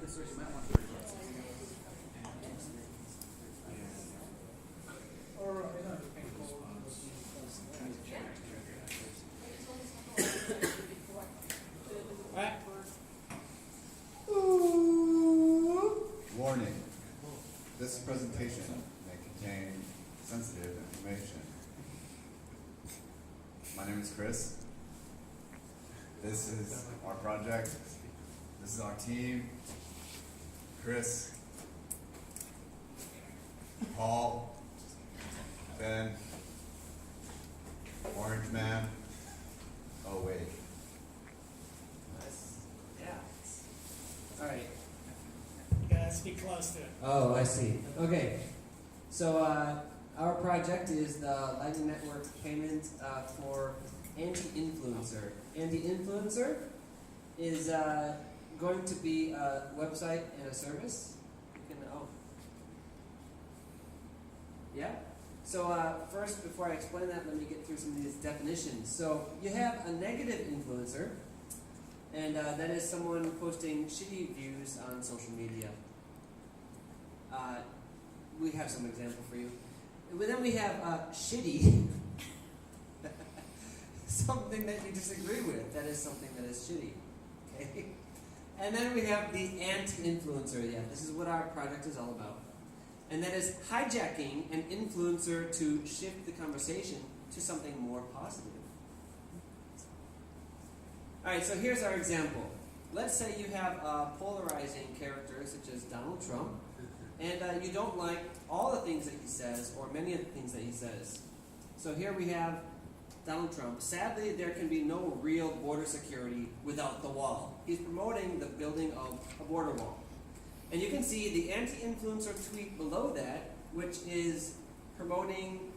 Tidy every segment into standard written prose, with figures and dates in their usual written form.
source you might want to record. Warning. This presentation may contain sensitive information. My name is Chris. This is our project. This is our team. Chris, Paul, Ben, Orange Man. Oh wait. Yeah. All right. You gotta speak close to it. Oh, I see. Okay. So our project is the Lightning Network payment for Anty Influencer. Anty Influencer is going to be a website and a service. You can, yeah. So first, before I explain that, let me get through some of these definitions. So you have a negative influencer, and that is someone posting shitty views on social media. We have some example for you. But then we have shitty, something that you disagree with. That is something that is shitty. Okay. And then we have the anti-influencer. Yeah, this is what our project is all about. And that is hijacking an influencer to shift the conversation to something more positive. Alright, so here's our example. Let's say you have a polarizing character such as Donald Trump, and you don't like all the things that he says, or many of the things that he says. So here we have Donald Trump. Sadly, there can be no real border security without the wall. He's promoting the building of a border wall. And you can see the anti-influencer tweet below that, which is promoting,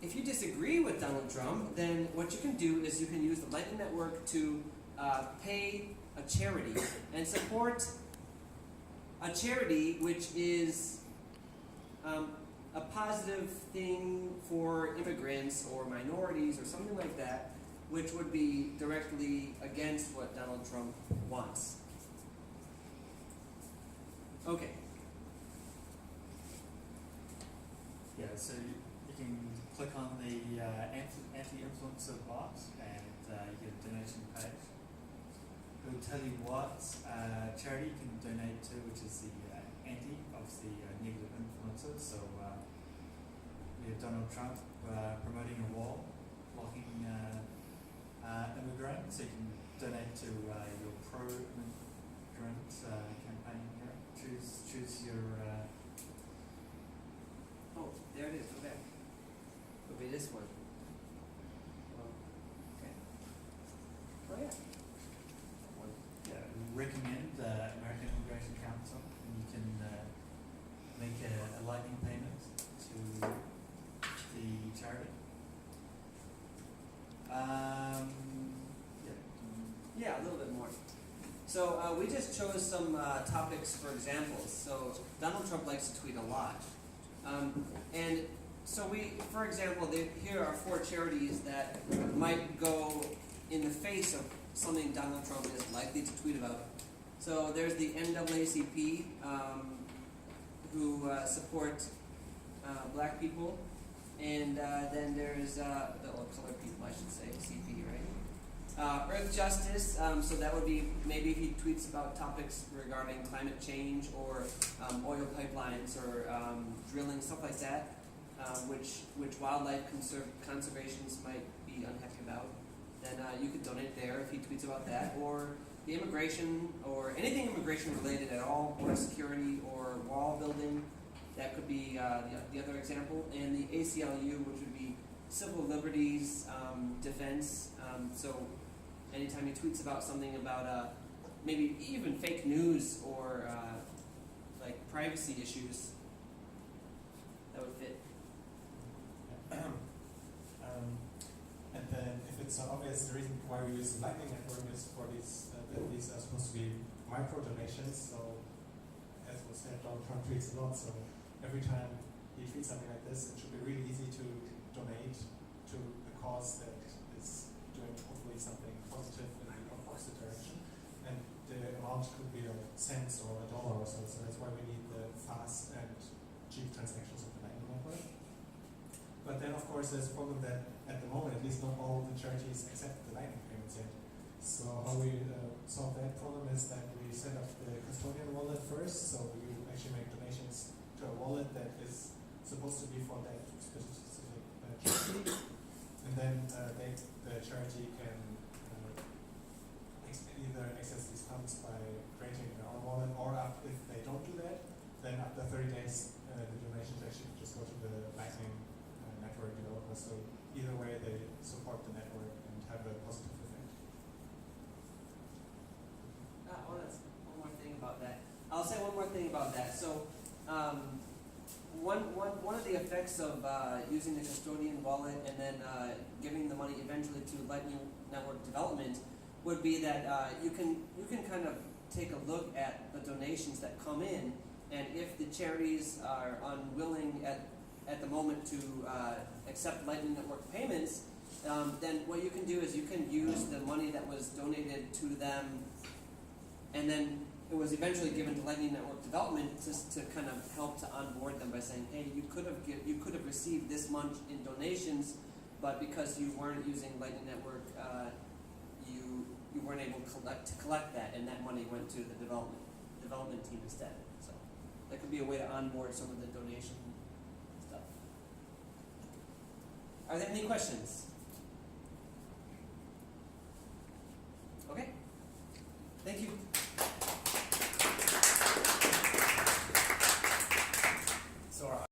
if you disagree with Donald Trump, then what you can do is you can use the Lightning Network to pay a charity and support a charity which is a positive thing for immigrants or minorities or something like that, which would be directly against what Donald Trump wants. Okay. Yeah, so you can click on the anti-influencer box and you get a donation page. It will tell you what charity you can donate to, which is the anti, obviously negative influencer. So we have Donald Trump promoting a wall, blocking immigrants. So you can donate to your pro-immigrant campaign here. Choose your. Oh, there it is. Go back. It'll be this one. Well, okay. Oh yeah. One. Yeah, recommend American Immigration Council, and you can make a lightning payment to the charity. Yeah, a little bit more. So we just chose some topics for examples. So Donald Trump likes to tweet a lot. And so we, for example, here are 4 charities that might go in the face of something Donald Trump is likely to tweet about. So there's the NAACP, who support black people. And then there's the colored people, I should say, CP, right? Earth Justice, so that would be maybe if he tweets about topics regarding climate change or oil pipelines or drilling, stuff like that, which wildlife conservationists might be unhappy about, then you could donate there if he tweets about that. Or the immigration, or anything immigration related at all, border security or wall building, that could be the other example. And the ACLU, which would be civil liberties, defense, so anytime he tweets about something about maybe even fake news or like privacy issues, that would fit. And then if it's not obvious, the reason why we use the Lightning Network is for these, that these are supposed to be micro donations. So as was said, Donald Trump tweets a lot, so every time he tweets something like this, it should be really easy to donate to the cause that is doing hopefully something positive in the opposite direction. And the amount could be like cents or $1 or so. So that's why we need the fast and cheap transactions of the Lightning Network. But then, of course, there's a problem that at the moment, at least not all the charities accept the Lightning payments yet. So how we solve that problem is that we set up the custodian wallet first. So you actually make donations to a wallet that is supposed to be for that specific charity, and then the charity can either access these funds by creating their own wallet, or if they don't do that, then after 30 days, the donations actually just go to the Lightning network developers. So either way, they support the network and have a positive effect. One more thing about that. I'll say one more thing about that. So, one of the effects of using the custodian wallet and then giving the money eventually to Lightning Network development would be that you can kind of take a look at the donations that come in, and if the charities are unwilling at the moment to accept Lightning Network payments, then what you can do is you can use the money that was donated to them, and then it was eventually given to Lightning Network development to kind of help to onboard them by saying, hey, you could have received this much in donations, but because you weren't using Lightning Network, you weren't able to collect that, and that money went to the development team instead. So that could be a way to onboard some of the donation stuff. Are there any questions?